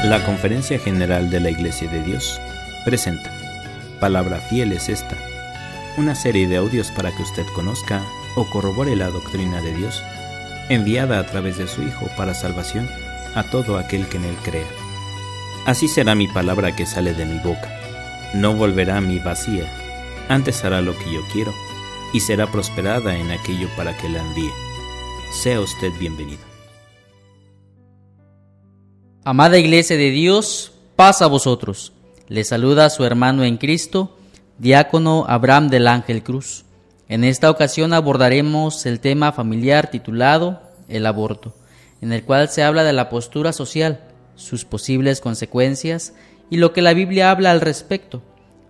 La Conferencia General de la Iglesia de Dios presenta Palabra Fiel es esta, una serie de audios para que usted conozca o corrobore la doctrina de Dios, enviada a través de su Hijo para salvación a todo aquel que en Él crea. Así será mi palabra que sale de mi boca. No volverá a mí vacía, antes hará lo que yo quiero, y será prosperada en aquello para que la envíe. Sea usted bienvenido. Amada Iglesia de Dios, paz a vosotros. Les saluda su hermano en Cristo, diácono Abraham del Ángel Cruz. En esta ocasión abordaremos el tema familiar titulado El aborto, en el cual se habla de la postura social, sus posibles consecuencias y lo que la Biblia habla al respecto.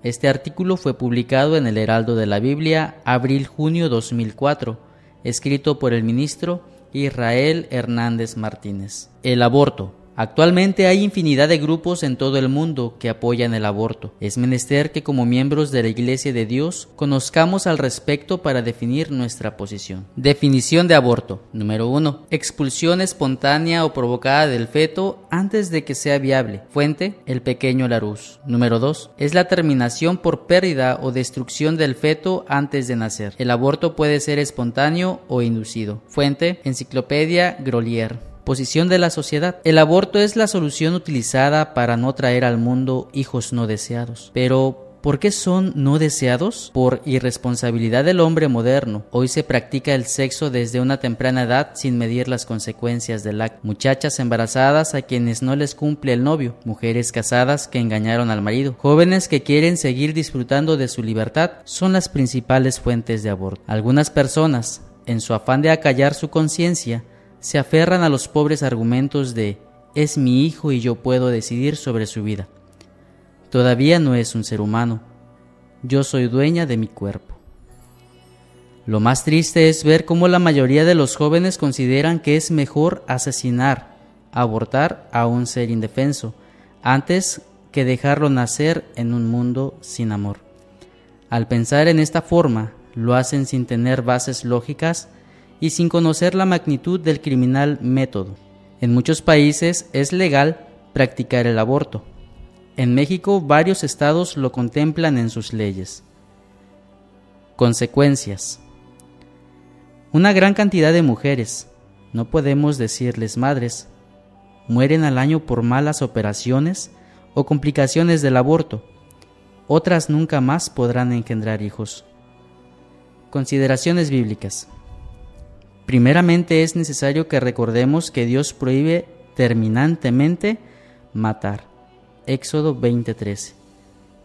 Este artículo fue publicado en el Heraldo de la Biblia, abril-junio 2004, escrito por el ministro Israel Hernández Martínez. El aborto. Actualmente hay infinidad de grupos en todo el mundo que apoyan el aborto. Es menester que como miembros de la Iglesia de Dios conozcamos al respecto para definir nuestra posición. Definición de aborto. Número 1. Expulsión espontánea o provocada del feto antes de que sea viable. Fuente: el pequeño Larousse. Número 2. Es la terminación por pérdida o destrucción del feto antes de nacer. El aborto puede ser espontáneo o inducido. Fuente: Enciclopedia Grolier. Posición de la sociedad. El aborto es la solución utilizada para no traer al mundo hijos no deseados. Pero, ¿por qué son no deseados? Por irresponsabilidad del hombre moderno. Hoy se practica el sexo desde una temprana edad sin medir las consecuencias del acto. Muchachas embarazadas a quienes no les cumple el novio. Mujeres casadas que engañaron al marido. Jóvenes que quieren seguir disfrutando de su libertad son las principales fuentes de aborto. Algunas personas, en su afán de acallar su conciencia, se aferran a los pobres argumentos de «es mi hijo y yo puedo decidir sobre su vida». Todavía no es un ser humano. Yo soy dueña de mi cuerpo. Lo más triste es ver cómo la mayoría de los jóvenes consideran que es mejor asesinar, abortar a un ser indefenso, antes que dejarlo nacer en un mundo sin amor. Al pensar en esta forma, lo hacen sin tener bases lógicas y sin conocer la magnitud del criminal método. En muchos países es legal practicar el aborto. En México, varios estados lo contemplan en sus leyes. Consecuencias. Una gran cantidad de mujeres, no podemos decirles madres, mueren al año por malas operaciones o complicaciones del aborto. Otras nunca más podrán engendrar hijos. Consideraciones bíblicas. Primeramente es necesario que recordemos que Dios prohíbe terminantemente matar. Éxodo 20:13.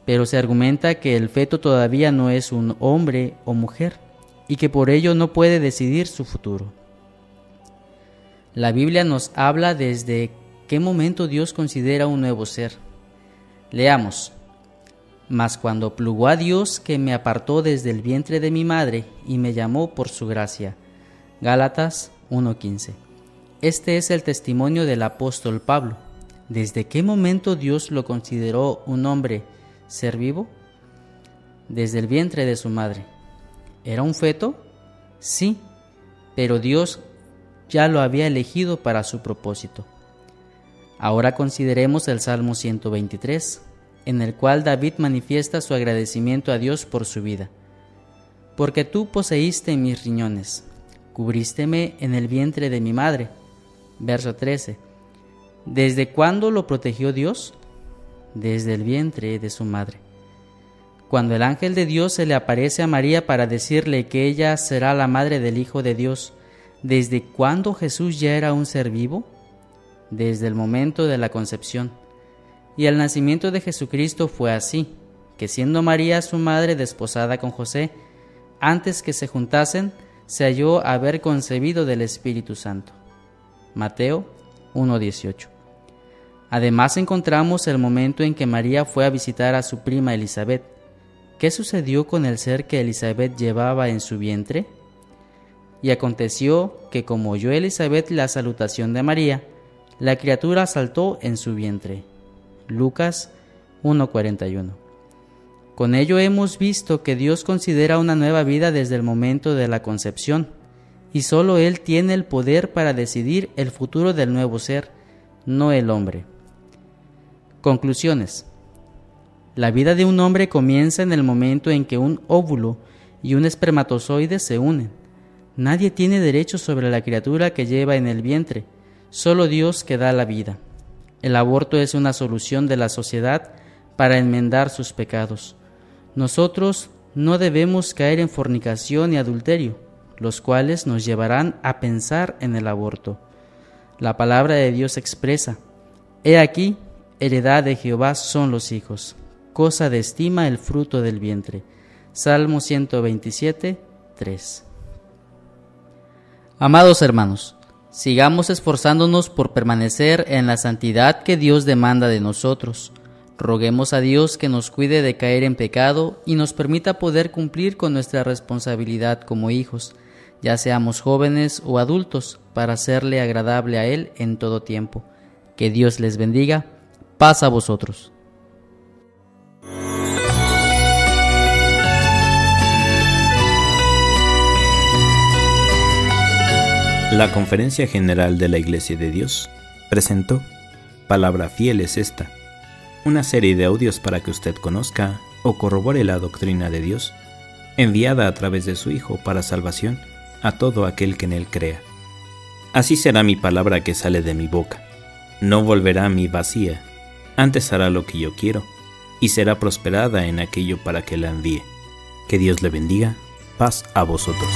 Pero se argumenta que el feto todavía no es un hombre o mujer y que por ello no puede decidir su futuro. La Biblia nos habla desde qué momento Dios considera un nuevo ser. Leamos. Mas cuando plugo a Dios que me apartó desde el vientre de mi madre y me llamó por su gracia. Gálatas 1:15. Este es el testimonio del apóstol Pablo. ¿Desde qué momento Dios lo consideró un hombre, ser vivo? Desde el vientre de su madre. ¿Era un feto? Sí, pero Dios ya lo había elegido para su propósito. Ahora consideremos el Salmo 123, en el cual David manifiesta su agradecimiento a Dios por su vida. Porque tú poseíste mis riñones, cubrísteme en el vientre de mi madre. Verso 13. ¿Desde cuándo lo protegió Dios? Desde el vientre de su madre. Cuando el ángel de Dios se le aparece a María para decirle que ella será la madre del Hijo de Dios, ¿desde cuándo Jesús ya era un ser vivo? Desde el momento de la concepción. Y el nacimiento de Jesucristo fue así, que siendo María su madre desposada con José, antes que se juntasen, se halló haber concebido del Espíritu Santo. Mateo 1:18. Además encontramos el momento en que María fue a visitar a su prima Elizabeth. ¿Qué sucedió con el ser que Elizabeth llevaba en su vientre? Y aconteció que como oyó Elizabeth la salutación de María, la criatura saltó en su vientre. Lucas 1:41. Con ello hemos visto que Dios considera una nueva vida desde el momento de la concepción, y solo Él tiene el poder para decidir el futuro del nuevo ser, no el hombre. Conclusiones. La vida de un hombre comienza en el momento en que un óvulo y un espermatozoide se unen. Nadie tiene derecho sobre la criatura que lleva en el vientre, solo Dios que da la vida. El aborto es una solución de la sociedad para enmendar sus pecados. Nosotros no debemos caer en fornicación y adulterio, los cuales nos llevarán a pensar en el aborto. La palabra de Dios expresa: He aquí, heredad de Jehová son los hijos, cosa de estima el fruto del vientre. Salmo 127, 3. Amados hermanos, sigamos esforzándonos por permanecer en la santidad que Dios demanda de nosotros. Roguemos a Dios que nos cuide de caer en pecado y nos permita poder cumplir con nuestra responsabilidad como hijos, ya seamos jóvenes o adultos, para serle agradable a Él en todo tiempo. Que Dios les bendiga. Paz a vosotros. La Conferencia General de la Iglesia de Dios presentó Palabra Fiel es esta, una serie de audios para que usted conozca o corrobore la doctrina de Dios, enviada a través de su Hijo para salvación a todo aquel que en Él crea. Así será mi palabra que sale de mi boca. No volverá a mí vacía, antes hará lo que yo quiero, y será prosperada en aquello para que la envíe. Que Dios le bendiga. Paz a vosotros.